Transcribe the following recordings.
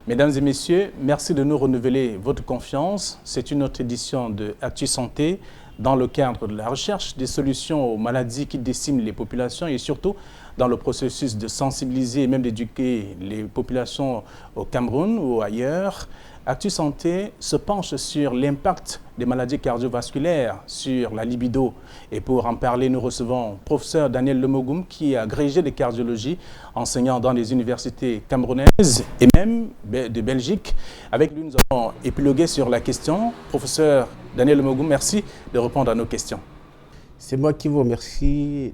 Mesdames et messieurs, merci de nous renouveler votre confiance. C'est une autre édition de Actu Santé dans le cadre de la recherche des solutions aux maladies qui déciment les populations et surtout dans le processus de sensibiliser et même d'éduquer les populations au Cameroun ou ailleurs. Actu Santé se penche sur l'impact des maladies cardiovasculaires sur la libido. Et pour en parler, nous recevons professeur Daniel Lemogoum, qui est agrégé de cardiologie, enseignant dans les universités camerounaises et même de Belgique. Avec lui, nous allons épiloguer sur la question. Professeur Daniel Lemogoum, merci de répondre à nos questions. C'est moi qui vous remercie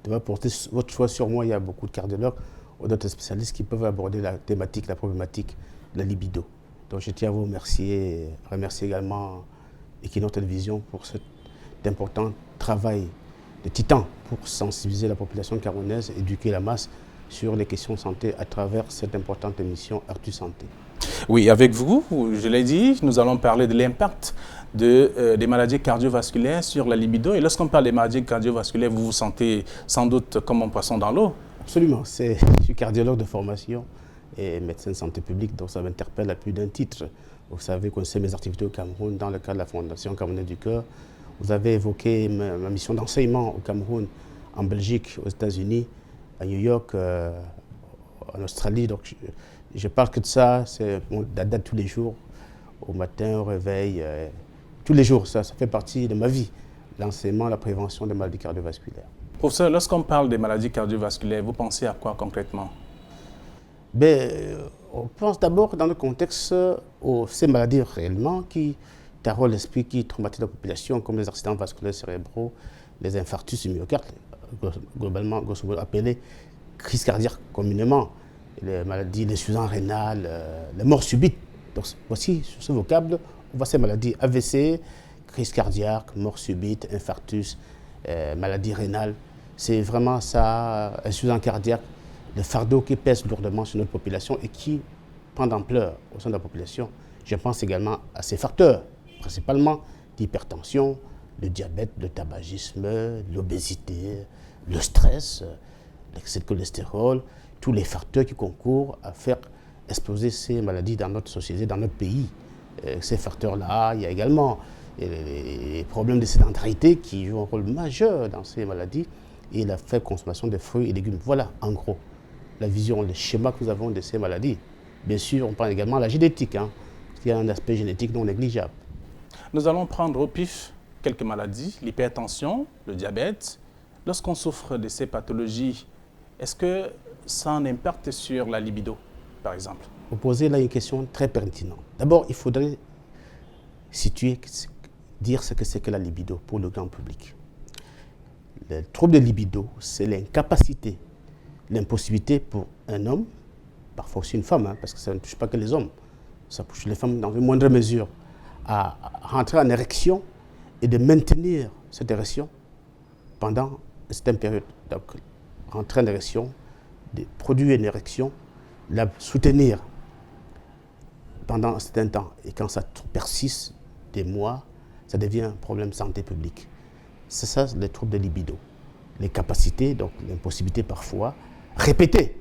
de porter votre choix sur moi. Il y a beaucoup de cardiologues ou d'autres spécialistes qui peuvent aborder la thématique, la problématique de la libido. Donc je tiens à vous remercier et remercier également Equinox Télévision pour cet important travail de titan pour sensibiliser la population camerounaise, éduquer la masse sur les questions de santé à travers cette importante émission Actu Santé. Oui, avec vous, je l'ai dit, nous allons parler de l'impact des maladies cardiovasculaires sur la libido. Et lorsqu'on parle des maladies cardiovasculaires, vous vous sentez sans doute comme un poisson dans l'eau. Absolument, je suis cardiologue de formation et médecin de santé publique, donc ça m'interpelle à plus d'un titre. Vous savez, connaissez mes activités au Cameroun dans le cadre de la Fondation Camerounaise du Cœur. Vous avez évoqué ma mission d'enseignement au Cameroun, en Belgique, aux États-Unis, à New York, en Australie. Donc je parle que de ça, c'est la date tous les jours, au matin, au réveil, tous les jours. Ça fait partie de ma vie, l'enseignement, la prévention des maladies cardiovasculaires. Professeur, lorsqu'on parle des maladies cardiovasculaires, vous pensez à quoi concrètement? On pense d'abord dans le contexte aux ces maladies réellement qui taraudent l'esprit, qui traumatisent la population, comme les accidents vasculaires cérébraux, les infarctus du myocarde, globalement grosso modo appelés crise cardiaque communément, les maladies, l'insuffisance rénale, les morts subites. Donc voici sur ce vocable, on voit ces maladies AVC, crise cardiaque, mort subite, infarctus, maladie rénale. C'est vraiment ça, insuffisance cardiaque, le fardeau qui pèse lourdement sur notre population et qui prend d'ampleur au sein de la population. Je pense également à ces facteurs, principalement l'hypertension, le diabète, le tabagisme, l'obésité, le stress, l'excès de cholestérol, tous les facteurs qui concourent à faire exploser ces maladies dans notre société, dans notre pays. Ces facteurs-là, il y a également les problèmes de sédentarité qui jouent un rôle majeur dans ces maladies et la faible consommation de fruits et légumes. Voilà, en gros, la vision, le schéma que nous avons de ces maladies. Bien sûr, on parle également de la génétique, parce qu'il y a un aspect génétique non négligeable. Nous allons prendre au pif quelques maladies, l'hypertension, le diabète. Lorsqu'on souffre de ces pathologies, est-ce que ça a un impact sur la libido, par exemple? Vous posez là une question très pertinente. D'abord, il faudrait situer, dire ce que c'est que la libido pour le grand public. Le trouble de libido, c'est l'incapacité, l'impossibilité pour un homme, parfois aussi une femme, parce que ça ne touche pas que les hommes, ça touche les femmes dans une moindre mesure, à rentrer en érection et de maintenir cette érection pendant cette période. Donc, rentrer en érection, de produire une érection, la soutenir pendant un certain temps. Et quand ça persiste des mois, ça devient un problème de santé publique. C'est ça, les troubles de libido. Les capacités, donc l'impossibilité parfois, répétée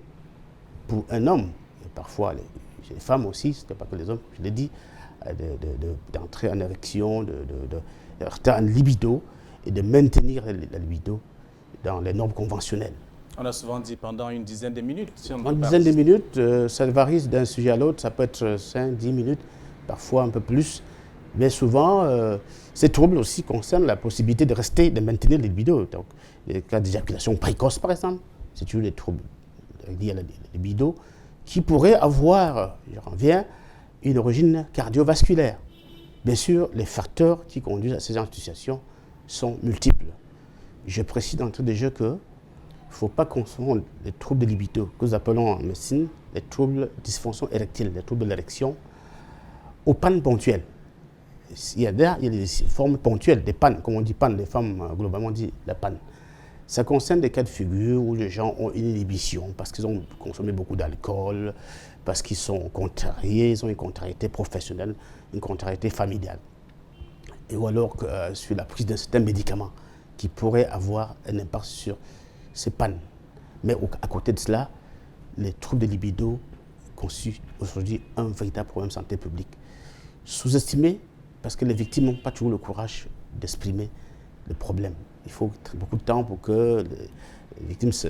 pour un homme, et parfois les femmes aussi, ce n'est pas que les hommes, je l'ai dit, d'entrer en érection, de rester en libido et de maintenir la libido dans les normes conventionnelles. On a souvent dit pendant une dizaine de minutes. Si on une dizaine de minutes, ça varie d'un sujet à l'autre, ça peut être 5-10 minutes, parfois un peu plus. Mais souvent, ces troubles aussi concernent la possibilité de maintenir les libido. Donc, les cas d'éjaculation précoce, par exemple, c'est toujours des troubles liés à la libido qui pourraient avoir, je reviens, une origine cardiovasculaire. Bien sûr, les facteurs qui conduisent à ces associations sont multiples. Je précise d'entrée de jeu qu'il ne faut pas confondre les troubles de libido, que nous appelons en médecine les troubles de dysfonction érectile, les troubles de l'érection, aux pannes ponctuelles. Il y a des formes ponctuelles, des pannes, comme on dit panne, les femmes globalement disent la panne. Ça concerne des cas de figure où les gens ont une inhibition parce qu'ils ont consommé beaucoup d'alcool, parce qu'ils sont contrariés, ils ont une contrariété professionnelle, une contrariété familiale. Ou alors sur la prise d'un certain médicament qui pourrait avoir un impact sur ces pannes. Mais à côté de cela, les troubles de libido constitue aujourd'hui un véritable problème de santé publique. Sous-estimé parce que les victimes n'ont pas toujours le courage d'exprimer le problème. Il faut beaucoup de temps pour que les victimes se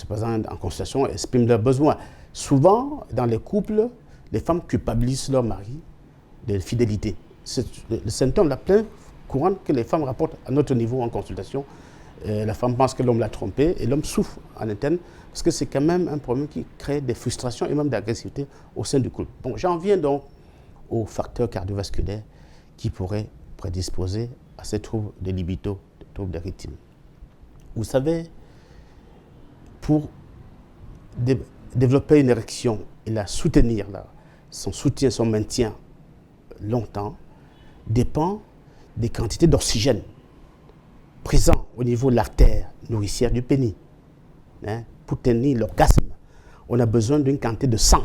présentent en consultation et expriment leurs besoins. Souvent, dans les couples, les femmes culpabilisent leur mari de fidélité. C'est le symptôme la plein courant que les femmes rapportent à notre niveau en consultation. La femme pense que l'homme l'a trompée et l'homme souffre en interne parce que c'est quand même un problème qui crée des frustrations et même d'agressivité au sein du couple. Bon, j'en viens donc aux facteurs cardiovasculaires qui pourraient prédisposer à ces troubles de libido, des troubles de rythme. Vous savez, pour développer une érection et la soutenir, son soutien, son maintien longtemps, dépend des quantités d'oxygène présentes au niveau de l'artère nourricière du pénis. Pour tenir l'orgasme, on a besoin d'une quantité de sang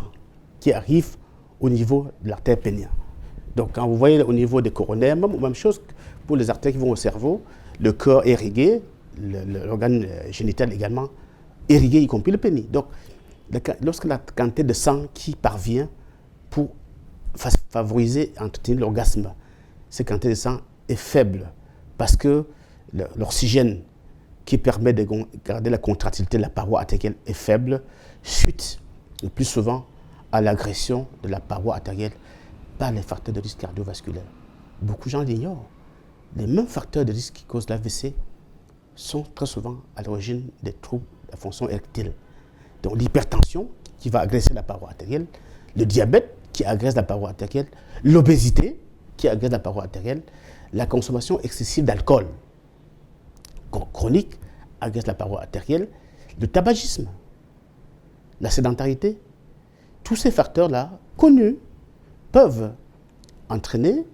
qui arrive au niveau de l'artère pénienne. Donc, quand vous voyez au niveau des coronaires, même chose pour les artères qui vont au cerveau, le cœur est irrigué, l'organe génital également irrigué, y compris le pénis. Donc, lorsque la quantité de sang qui parvient pour favoriser et entretenir l'orgasme, cette quantité de sang est faible parce que l'oxygène qui permet de garder la contractilité de la paroi artérielle est faible, suite le plus souvent à l'agression de la paroi artérielle par les facteurs de risque cardiovasculaire. Beaucoup de gens l'ignorent. Les mêmes facteurs de risque qui causent l'AVC sont très souvent à l'origine des troubles de la fonction érectile. Donc l'hypertension qui va agresser la paroi artérielle, le diabète qui agresse la paroi artérielle, l'obésité qui agresse la paroi artérielle, la consommation excessive d'alcool chronique agresse la paroi artérielle, le tabagisme, la sédentarité, tous ces facteurs-là, connus, peuvent entraîner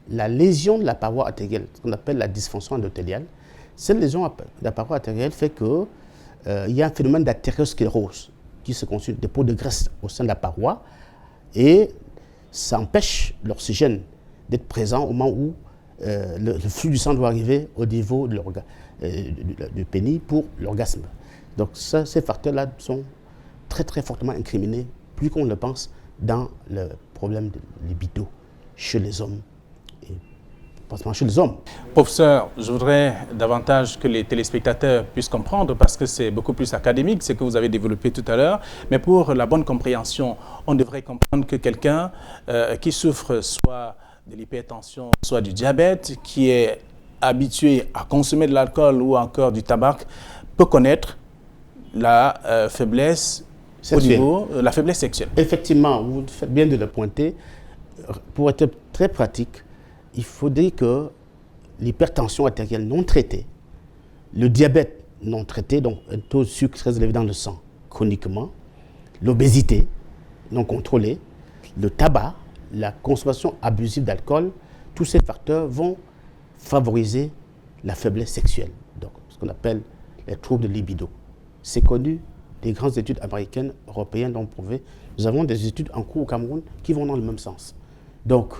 la lésion de la paroi artérielle, ce qu'on appelle la dysfonction endothéliale. Cette lésion de la paroi artérielle fait qu'il y a un phénomène d'artériosclérose qui se constitue de dépôt de graisse au sein de la paroi et ça empêche l'oxygène d'être présent au moment où le flux du sang doit arriver au niveau du pénis pour l'orgasme. Donc ces facteurs-là sont très très fortement incriminés, plus qu'on le pense, dans le problème de libido chez les hommes. Et pas seulement chez les hommes. Professeur, je voudrais davantage que les téléspectateurs puissent comprendre parce que c'est beaucoup plus académique, ce que vous avez développé tout à l'heure. Mais pour la bonne compréhension, on devrait comprendre que quelqu'un qui souffre soit de l'hypertension, soit du diabète, qui est habitué à consommer de l'alcool ou encore du tabac, peut connaître la faiblesse sexuelle. au niveau la faiblesse sexuelle. Effectivement, vous faites bien de le pointer. Pour être très pratique, il faudrait que l'hypertension artérielle non traitée, le diabète non traité, donc un taux de sucre très élevé dans le sang chroniquement, l'obésité non contrôlée, le tabac, la consommation abusive d'alcool, tous ces facteurs vont favoriser la faiblesse sexuelle, donc ce qu'on appelle les troubles de libido. C'est connu, des grandes études américaines, européennes l'ont prouvé. Nous avons des études en cours au Cameroun qui vont dans le même sens. Donc,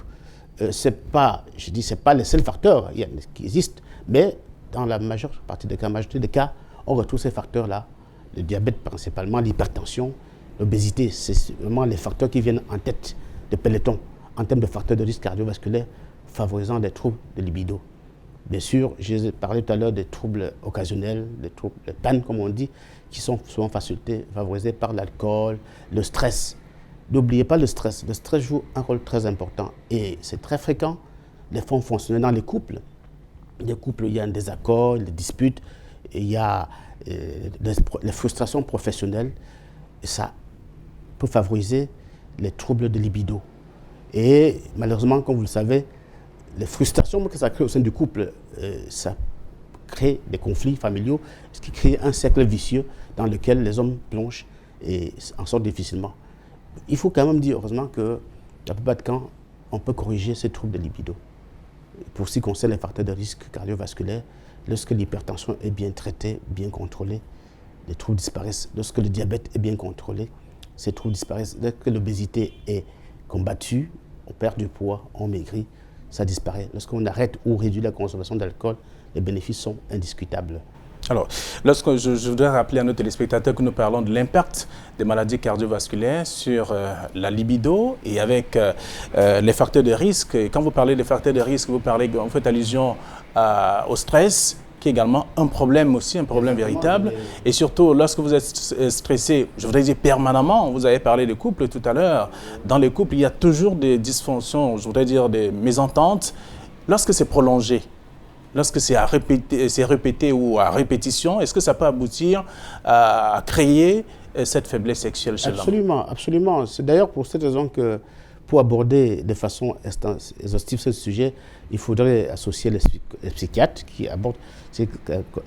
c'est pas les seuls facteurs qui existent, mais dans la majeure partie des cas, majorité des cas, on retrouve ces facteurs-là. Le diabète principalement, l'hypertension, l'obésité, c'est vraiment les facteurs qui viennent en tête de peloton en termes de facteurs de risque cardiovasculaire favorisant des troubles de libido. Bien sûr, j'ai parlé tout à l'heure des troubles occasionnels, des troubles de panne, comme on dit, qui sont souvent favorisés par l'alcool, le stress. N'oubliez pas le stress. Le stress joue un rôle très important et c'est très fréquent. Les fonds fonctionnels dans les couples. Les couples, il y a un désaccord, des disputes, il y a les frustrations professionnelles. Et ça peut favoriser les troubles de libido. Et malheureusement, comme vous le savez, les frustrations que ça crée au sein du couple, ça crée des conflits familiaux, ce qui crée un cercle vicieux dans lequel les hommes plongent et en sortent difficilement. Il faut quand même dire, heureusement, que la plupart du temps, on peut corriger ces troubles de libido. Pour ce qui concerne les facteurs de risque cardiovasculaire, lorsque l'hypertension est bien traitée, bien contrôlée, les troubles disparaissent. Lorsque le diabète est bien contrôlé, ces troubles disparaissent. Lorsque l'obésité est combattue, on perd du poids, on maigrit, ça disparaît. Lorsqu'on arrête ou réduit la consommation d'alcool, les bénéfices sont indiscutables. Alors, lorsque je voudrais rappeler à nos téléspectateurs que nous parlons de l'impact des maladies cardiovasculaires sur la libido et avec les facteurs de risque. Et quand vous parlez des facteurs de risque, vous faites allusion au stress, qui est également un problème aussi, un problème véritable. Et surtout, lorsque vous êtes stressé, je voudrais dire permanemment, vous avez parlé de couple tout à l'heure. Dans les couples, il y a toujours des dysfonctions, je voudrais dire des mésententes. Lorsque c'est prolongé, lorsque c'est répété ou à répétition, est-ce que ça peut aboutir à créer cette faiblesse sexuelle chez l'homme? Absolument, absolument. C'est d'ailleurs pour cette raison que pour aborder de façon exhaustive ce sujet, il faudrait associer les psychiatres qui abordent ces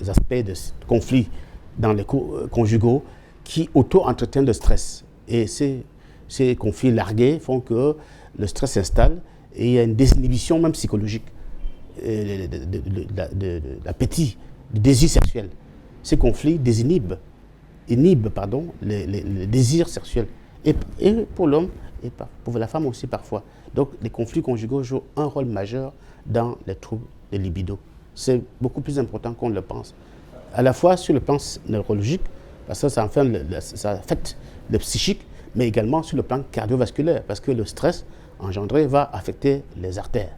aspects de conflits dans les conjugaux qui auto-entretiennent le stress. Et ces conflits largués font que le stress s'installe et il y a une désinhibition même psychologique de l'appétit, du désir sexuel. Ces conflits inhibent les désirs sexuels. Et pour l'homme, et pour la femme aussi parfois. Donc les conflits conjugaux jouent un rôle majeur dans les troubles de libido. C'est beaucoup plus important qu'on le pense. À la fois sur le plan neurologique, parce que ça affecte le psychique, mais également sur le plan cardiovasculaire, parce que le stress engendré va affecter les artères,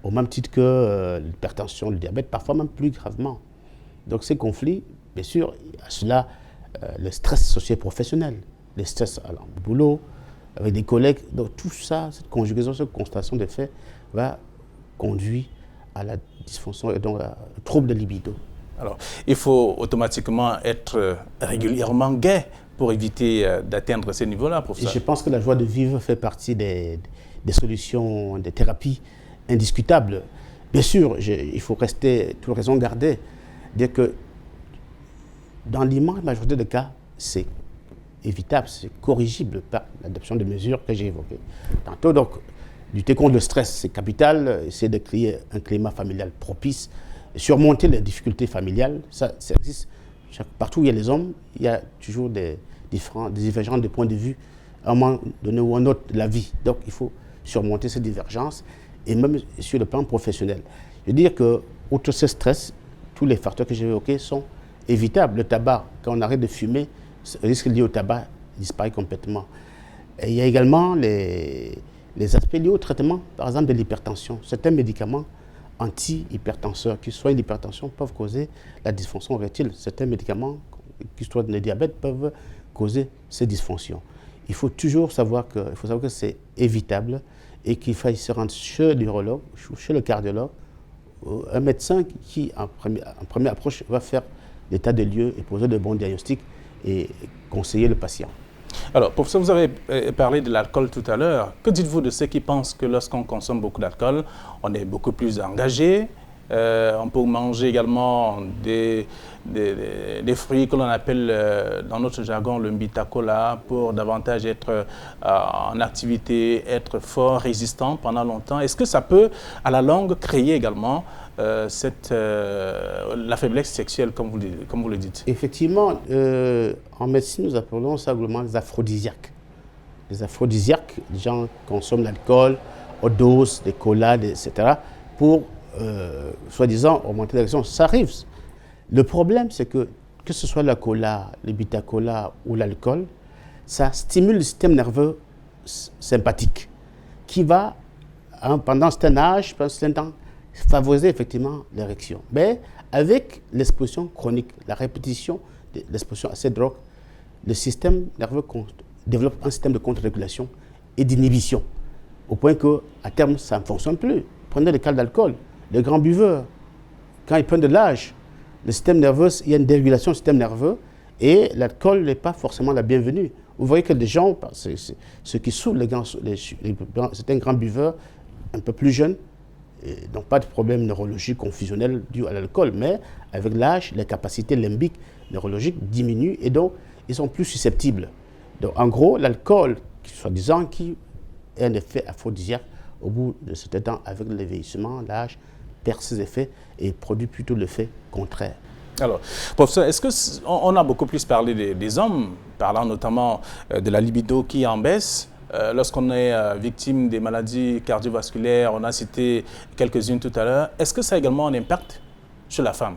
au même titre que l'hypertension, le diabète, parfois même plus gravement. Donc ces conflits, bien sûr, il y a cela, le stress socio-professionnel, le stress au boulot, avec des collègues. Donc tout ça, cette conjugaison, cette constatation des faits va conduire à la dysfonction et donc au trouble de libido. Alors, il faut automatiquement être régulièrement gai pour éviter d'atteindre ces niveaux-là, professeur. Et je pense que la joie de vivre fait partie des solutions, des thérapies indiscutables. Bien sûr, il faut rester, toute raison gardée, dire que dans l'immense majorité des cas, c'est évitable, c'est corrigible par l'adoption de mesures que j'ai évoquées. Tantôt, donc, lutter contre le stress, c'est capital, essayer de créer un climat familial propice, surmonter les difficultés familiales, ça existe. Partout où il y a les hommes, il y a toujours des divergences de points de vue à un moment donné ou à un autre de la vie. Donc, il faut surmonter ces divergences, et même sur le plan professionnel. Je veux dire que, outre ce stress, tous les facteurs que j'ai évoqués sont évitables. Le tabac, quand on arrête de fumer, le risque lié au tabac disparaît complètement. Et il y a également les aspects liés au traitement, par exemple de l'hypertension. Certains médicaments anti-hypertenseurs qui soignent l'hypertension peuvent causer la dysfonction érectile. Certains médicaments qui soignent le diabète peuvent causer ces dysfonctions. Il faut toujours savoir que c'est évitable et qu'il faille se rendre chez l'urologue, chez le cardiologue, un médecin qui, en première approche, va faire l'état des lieux et poser de bons diagnostics et conseiller le patient. Alors, professeur, vous avez parlé de l'alcool tout à l'heure. Que dites-vous de ceux qui pensent que lorsqu'on consomme beaucoup d'alcool, on est beaucoup plus engagé? On peut manger également des fruits que l'on appelle dans notre jargon le mbitacola pour davantage être en activité, être fort, résistant pendant longtemps. Est-ce que ça peut, à la longue, créer également la faiblesse sexuelle, comme vous le dites? Effectivement, en médecine, nous appelons ça globalement des aphrodisiaques. Les aphrodisiaques, les gens consomment l'alcool, haute dose, des colas, etc., pour soi-disant augmenter l'érection. Ça arrive. Le problème, c'est que ce soit la cola, le bitacola ou l'alcool, ça stimule le système nerveux sympathique qui va, pendant un certain âge, pendant un certain temps, favoriser effectivement l'érection. Mais avec l'exposition chronique, la répétition de l'exposition à cette drogue, le système nerveux développe un système de contre-régulation et d'inhibition, au point qu'à terme, ça ne fonctionne plus. Prenez le cas de l'alcool. Les grands buveurs, quand ils prennent de l'âge, le système nerveux, il y a une dérégulation du système nerveux et l'alcool n'est pas forcément la bienvenue. Vous voyez que des gens, ceux qui souffrent, certains grands buveurs un peu plus jeunes, n'ont pas de problème neurologique confusionnel dû à l'alcool, mais avec l'âge, les capacités limbiques neurologiques diminuent et donc ils sont plus susceptibles. Donc en gros, l'alcool, soi-disant, qui a un effet aphrodisiaque, au bout de ce temps, avec le vieillissement, l'âge, perd ses effets et produit plutôt l'effet contraire. Alors, professeur, est-ce qu'on a beaucoup plus parlé des hommes, parlant notamment de la libido qui est en baisse? Lorsqu'on est victime des maladies cardiovasculaires, on a cité quelques-unes tout à l'heure, est-ce que ça a également un impact sur la femme?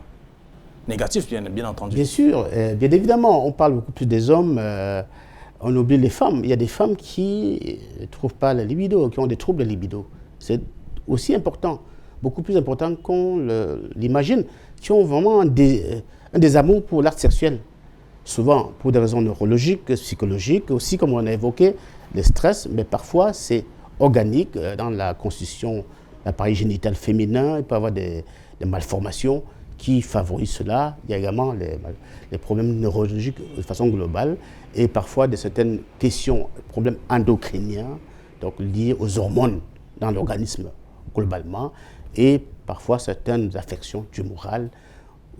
négatif, bien entendu. Bien sûr, bien évidemment, on parle beaucoup plus des hommes, on oublie les femmes. Il y a des femmes qui ne trouvent pas la libido, qui ont des troubles de libido. C'est aussi important, beaucoup plus important qu'on l'imagine, qui ont vraiment un désamour pour l'acte sexuel. Souvent pour des raisons neurologiques, psychologiques, aussi comme on a évoqué, le stress, mais parfois c'est organique dans la constitution de l'appareil génital féminin. Il peut y avoir des malformations qui favorisent cela. Il y a également les problèmes neurologiques de façon globale et parfois certaines questions, problèmes endocriniens, donc liés aux hormones dans l'organisme globalement, et parfois certaines affections tumorales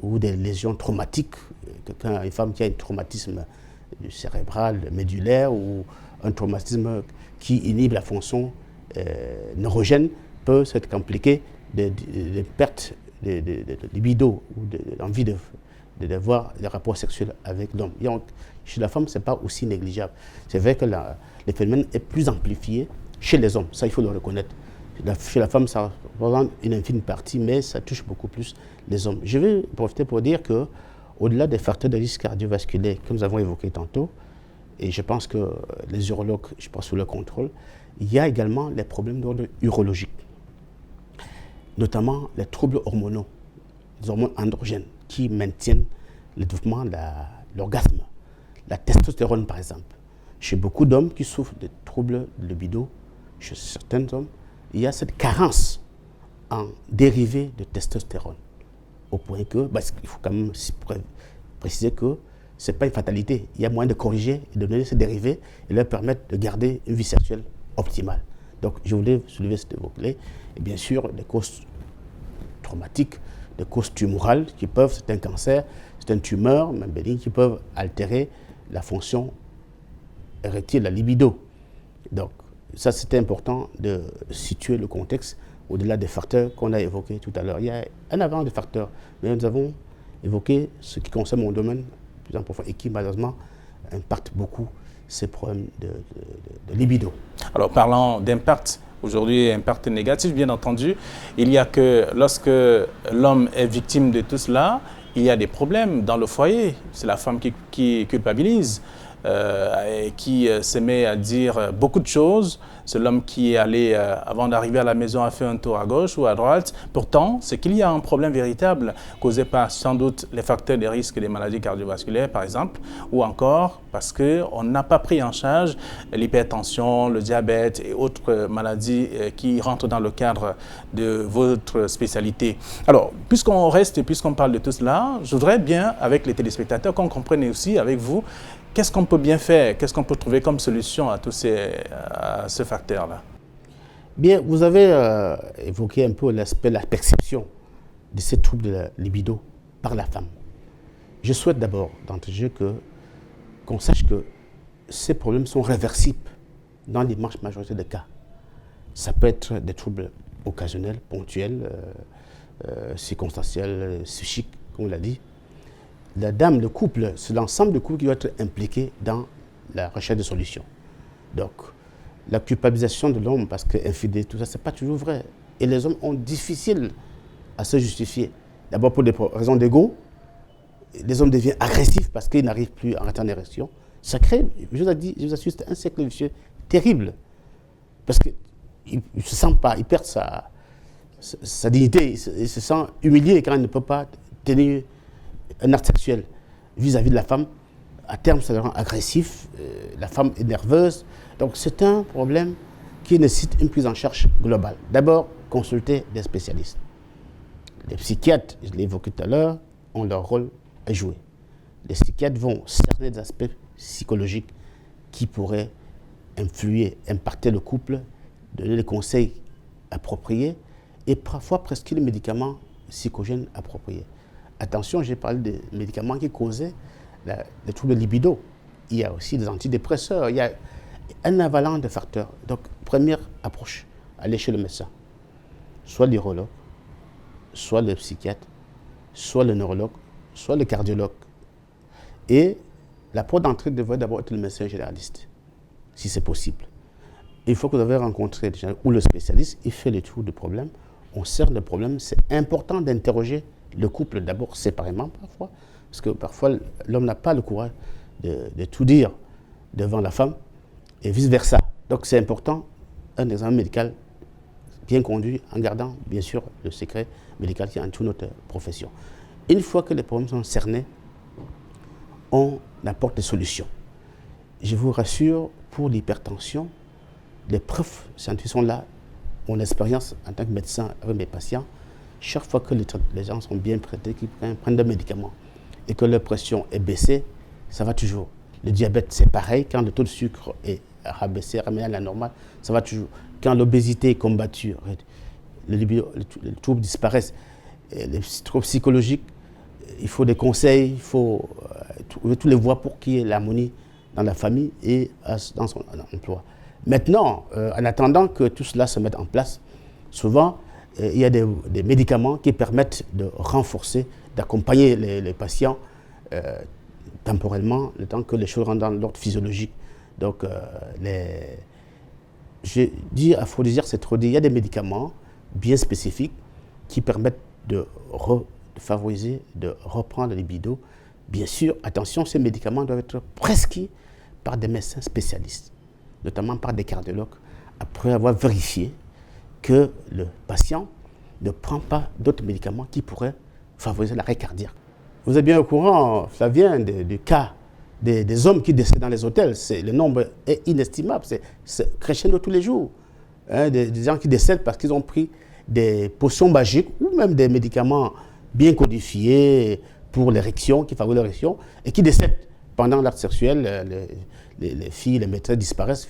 ou des lésions traumatiques. Une femme qui a un traumatisme cérébral, médulaire ou un traumatisme qui inhibe la fonction neurogène peut s'être compliqué de pertes de libido ou d'envie d'avoir des rapports sexuels avec l'homme. Chez la femme, ce n'est pas aussi négligeable. C'est vrai que le phénomène est plus amplifié chez les hommes, ça il faut le reconnaître. Chez la femme, ça représente une infime partie, mais ça touche beaucoup plus les hommes. Je vais profiter pour dire qu'au-delà des facteurs de risque cardiovasculaire que nous avons évoqués tantôt, et je pense que les urologues, je pense sous le contrôle, il y a également les problèmes d'ordre urologique, notamment les troubles hormonaux, les hormones androgènes qui maintiennent le développement de l'orgasme. La testostérone, par exemple. Chez beaucoup d'hommes qui souffrent de troubles de libido, chez certains hommes, il y a cette carence en dérivés de testostérone. Au point que, il faut quand même préciser que ce n'est pas une fatalité. Il y a moyen de corriger et de donner ces dérivés et leur permettre de garder une vie sexuelle optimale. Donc, je voulais soulever cette volet. Et bien sûr, des causes traumatiques, des causes tumorales qui peuvent, c'est un cancer, c'est une tumeur, même bénigne, qui peuvent altérer la fonction érectile, la libido. Donc, ça, c'était important de situer le contexte au-delà des facteurs qu'on a évoqués tout à l'heure. Il y a un avant des facteurs, mais nous avons évoqué ce qui concerne mon domaine plus important et qui, malheureusement, impacte beaucoup ces problèmes de libido. Alors, parlant d'impact, aujourd'hui, impact négatif, bien entendu, il y a que lorsque l'homme est victime de tout cela, il y a des problèmes dans le foyer. C'est la femme qui culpabilise. Et qui se met à dire beaucoup de choses. C'est l'homme qui est allé, avant d'arriver à la maison, a fait un tour à gauche ou à droite. Pourtant, c'est qu'il y a un problème véritable causé par sans doute les facteurs de risque des maladies cardiovasculaires, par exemple, ou encore parce qu'on n'a pas pris en charge l'hypertension, le diabète et autres maladies qui rentrent dans le cadre de votre spécialité. Alors, puisqu'on reste et puisqu'on parle de tout cela, je voudrais bien, avec les téléspectateurs, qu'on comprenne aussi avec vous qu'est-ce qu'on peut bien faire, qu'est-ce qu'on peut trouver comme solution à tous ces facteurs-là. Bien, vous avez évoqué un peu l'aspect, la perception de ces troubles de la libido par la femme. Je souhaite d'abord, d'entrée de jeu, qu'on sache que ces problèmes sont réversibles dans l'immense majorité des cas. Ça peut être des troubles occasionnels, ponctuels, circonstanciels, psychiques, comme on l'a dit. La dame, le couple, c'est l'ensemble du couple qui doit être impliqué dans la recherche de solutions. Donc, la culpabilisation de l'homme parce qu'il est infidèle, tout ça, ce n'est pas toujours vrai. Et les hommes ont difficile à se justifier. D'abord pour des raisons d'ego, les hommes deviennent agressifs parce qu'ils n'arrivent plus à atteindre l'érection. Ça crée, je vous assure, c'est un cercle vicieux terrible. Parce qu'il ne se sent pas, il perd sa dignité, il se sent humilié quand il ne peut pas tenir un acte sexuel vis-à-vis de la femme. À terme, ça le rend agressif, la femme est nerveuse. Donc c'est un problème qui nécessite une prise en charge globale. D'abord, consulter des spécialistes. Les psychiatres, je l'ai évoqué tout à l'heure, ont leur rôle à jouer. Les psychiatres vont cerner des aspects psychologiques qui pourraient influer, impacter le couple, donner les conseils appropriés et parfois prescrire les médicaments psychogènes appropriés. Attention, j'ai parlé des médicaments qui causaient les troubles de libido. Il y a aussi des antidépresseurs, il y a un avalanche de facteurs. Donc, première approche, aller chez le médecin, soit l'urologue, soit le psychiatre, soit le neurologue, soit le cardiologue. Et la porte d'entrée devrait d'abord être le médecin généraliste, si c'est possible. Il faut que vous avez rencontré déjà ou le spécialiste, il fait le tour du problème, on cerne le problème. C'est important d'interroger le couple d'abord séparément parfois, parce que parfois l'homme n'a pas le courage de tout dire devant la femme et vice-versa. Donc c'est important, un examen médical bien conduit en gardant bien sûr le secret médical qui entoure notre profession. Une fois que les problèmes sont cernés, on apporte des solutions. Je vous rassure, pour l'hypertension, les preuves scientifiques sont là. Mon expérience en tant que médecin avec mes patients, chaque fois que les gens sont bien traités, qu'ils prennent des médicaments et que leur pression est baissée, ça va toujours. Le diabète, c'est pareil. Quand le taux de sucre est rabaissé, ramené à la normale, ça va toujours. Quand l'obésité est combattue, les troubles disparaissent. Les troubles psychologiques, il faut des conseils, il faut trouver toutes les voies pour qu'il y ait l'harmonie dans la famille et dans son emploi. Maintenant, en attendant que tout cela se mette en place, souvent, il y a des médicaments qui permettent de renforcer, d'accompagner les patients temporellement, le temps que les choses rentrent dans l'ordre physiologique. Donc, je dis aphrodisiaque, c'est trop dit, il y a des médicaments bien spécifiques qui permettent de favoriser, de reprendre la libido. Bien sûr, attention, ces médicaments doivent être prescrits par des médecins spécialistes, notamment par des cardiologues, après avoir vérifié que le patient ne prend pas d'autres médicaments qui pourraient favoriser l'arrêt cardiaque. Vous êtes bien au courant, Flavien, du cas des hommes qui décèdent dans les hôtels. Le nombre est inestimable, c'est crescendo tous les jours. Hein, des gens qui décèdent parce qu'ils ont pris des potions magiques ou même des médicaments bien codifiés pour l'érection, qui favorisent l'érection, et qui décèdent pendant l'acte sexuel. Les filles, les maîtresses disparaissent.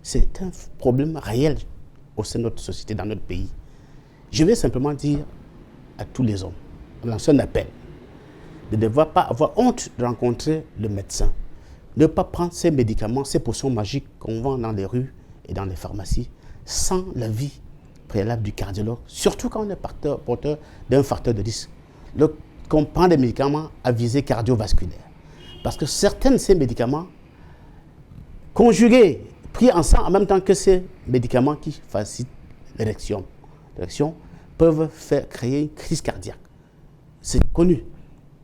C'est un problème réel au sein de notre société, dans notre pays. Je vais simplement dire à tous les hommes, lancer un appel, de ne devoir pas avoir honte de rencontrer le médecin. Ne pas prendre ces médicaments, ces potions magiques qu'on vend dans les rues et dans les pharmacies, sans l'avis préalable du cardiologue, surtout quand on est porteur d'un facteur de risque. Qu'on prend des médicaments à visée cardiovasculaire. Parce que certains de ces médicaments, conjugués, pris ensemble en même temps que ces médicaments qui facilitent l'érection, peuvent créer une crise cardiaque. C'est connu.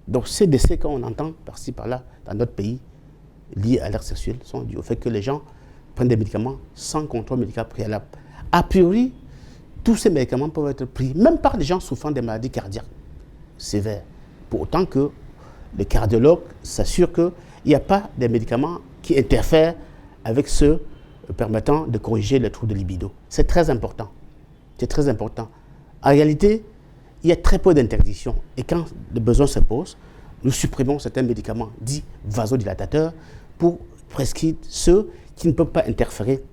Donc ces décès qu'on entend par-ci par-là dans notre pays liés à l'acte sexuel sont dus au fait que les gens prennent des médicaments sans contrôle médical préalable. A priori, tous ces médicaments peuvent être pris, même par des gens souffrant des maladies cardiaques sévères, pour autant que le cardiologue s'assure qu'il n'y a pas des médicaments qui interfèrent avec ceux permettant de corriger les troubles de libido. C'est très important. C'est très important. En réalité, il y a très peu d'interdictions. Et quand le besoin se pose, nous supprimons certains médicaments dits vasodilatateurs pour prescrire ceux qui ne peuvent pas interférer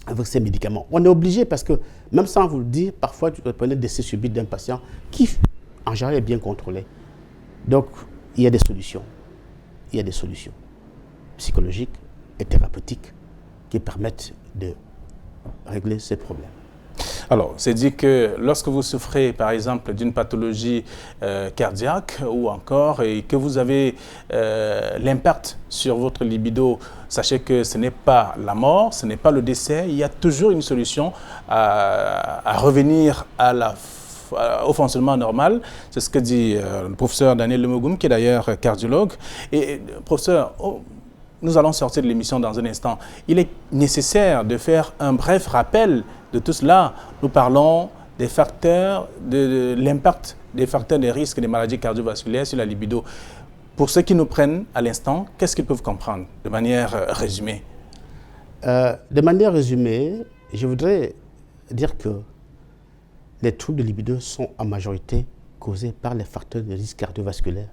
avec ces médicaments. On est obligé parce que, même sans vous le dire, parfois tu prenez le décès subit d'un patient qui, en général, est bien contrôlé. Donc, il y a des solutions. Il y a des solutions psychologiques et thérapeutiques qui permettent de régler ces problèmes. Alors, c'est dit que lorsque vous souffrez, par exemple, d'une pathologie cardiaque ou encore, et que vous avez l'impact sur votre libido, sachez que ce n'est pas la mort, ce n'est pas le décès, il y a toujours une solution à revenir au fonctionnement normal. C'est ce que dit le professeur Daniel Lemogoum, qui est d'ailleurs cardiologue. Et professeur, nous allons sortir de l'émission dans un instant. Il est nécessaire de faire un bref rappel de tout cela. Nous parlons des facteurs, de l'impact des facteurs de risque des maladies cardiovasculaires sur la libido. Pour ceux qui nous prennent à l'instant, qu'est-ce qu'ils peuvent comprendre de manière résumée? De manière résumée, je voudrais dire que les troubles de libido sont en majorité causés par les facteurs de risque cardiovasculaire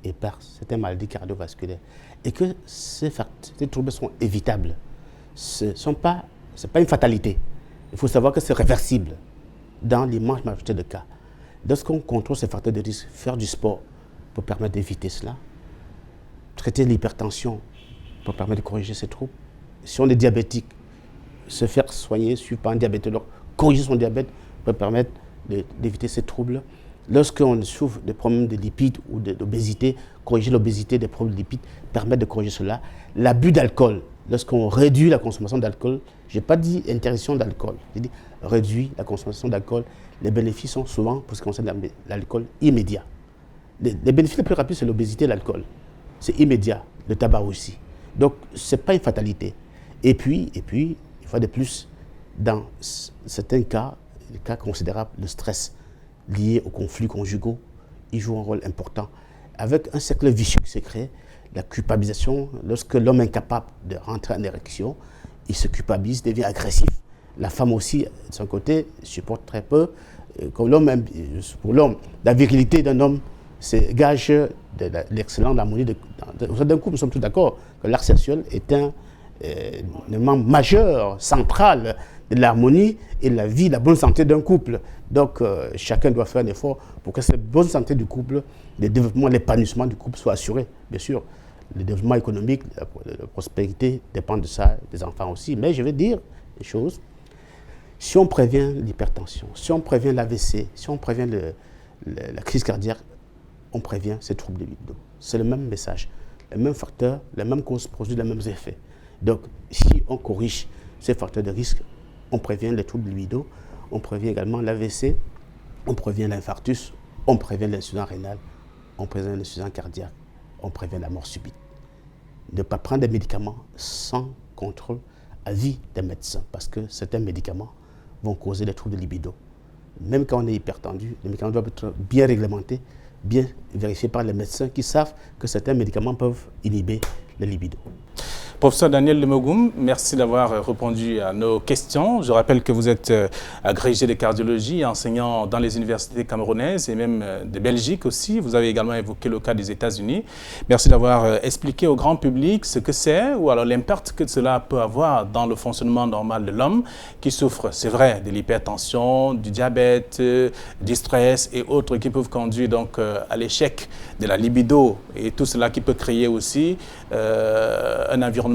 et par certaines maladies cardiovasculaires. Et que ces troubles sont évitables. Ce n'est pas une fatalité. Il faut savoir que c'est réversible dans l'immense majorité de cas. Lorsqu'on contrôle ces facteurs de risque, faire du sport pour permettre d'éviter cela, traiter l'hypertension pour permettre de corriger ces troubles. Si on est diabétique, se faire soigner, suivre par un diabétologue, corriger son diabète peut permettre d'éviter ces troubles. Lorsqu'on souffre de problèmes de lipides ou d'obésité, corriger l'obésité, des problèmes de lipides, permet de corriger cela. L'abus d'alcool, lorsqu'on réduit la consommation d'alcool, je n'ai pas dit interdiction d'alcool, j'ai dit réduit la consommation d'alcool, les bénéfices sont souvent, pour ce qui concerne l'alcool, immédiats. les bénéfices les plus rapides, c'est l'obésité et l'alcool. C'est immédiat, le tabac aussi. Donc, ce n'est pas une fatalité. Et puis, une fois de plus, dans certains cas, les cas considérables, le stress lié aux conflits conjugaux, il joue un rôle important. Avec un cercle vicieux qui s'est créé, la culpabilisation, lorsque l'homme est incapable de rentrer en érection, il se culpabilise, devient agressif. La femme aussi, de son côté, supporte très peu. Pour l'homme, la virilité d'un homme, c'est gage de l'excellente harmonie. D'un couple, nous sommes tous d'accord que l'acte sexuel est un élément majeur, central de l'harmonie et la vie, la bonne santé d'un couple. Donc, chacun doit faire un effort pour que cette bonne santé du couple, le développement, l'épanouissement du couple soit assuré, bien sûr. Le développement économique, la prospérité dépend de ça, des enfants aussi. Mais je vais dire des choses. Si on prévient l'hypertension, si on prévient l'AVC, si on prévient la crise cardiaque, on prévient ces troubles de libido. C'est le même message. Les mêmes facteurs, les mêmes causes produisent les mêmes effets. Donc, si on corrige ces facteurs de risque, on prévient les troubles de libido, on prévient également l'AVC, on prévient l'infarctus, on prévient l'insuffisance rénale, on prévient l'insuffisance cardiaque, on prévient la mort subite. Ne pas prendre des médicaments sans contrôle avis des médecins, parce que certains médicaments vont causer des troubles de libido. Même quand on est hypertendu, les médicaments doivent être bien réglementés, bien vérifiés par les médecins qui savent que certains médicaments peuvent inhiber le libido. Professeur Daniel Lemogoum, merci d'avoir répondu à nos questions. Je rappelle que vous êtes agrégé de cardiologie, enseignant dans les universités camerounaises et même de Belgique aussi. Vous avez également évoqué le cas des États-Unis. Merci d'avoir expliqué au grand public ce que c'est ou alors l'impact que cela peut avoir dans le fonctionnement normal de l'homme qui souffre, c'est vrai, de l'hypertension, du diabète, du stress et autres qui peuvent conduire donc à l'échec de la libido et tout cela qui peut créer aussi un environnement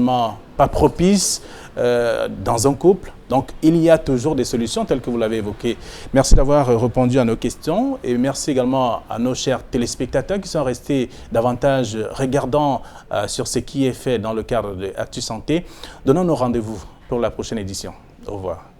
pas propice dans un couple. Donc, il y a toujours des solutions telles que vous l'avez évoqué. Merci d'avoir répondu à nos questions et merci également à nos chers téléspectateurs qui sont restés davantage regardants sur ce qui est fait dans le cadre de Actu Santé. Donnons nos rendez-vous pour la prochaine édition. Au revoir.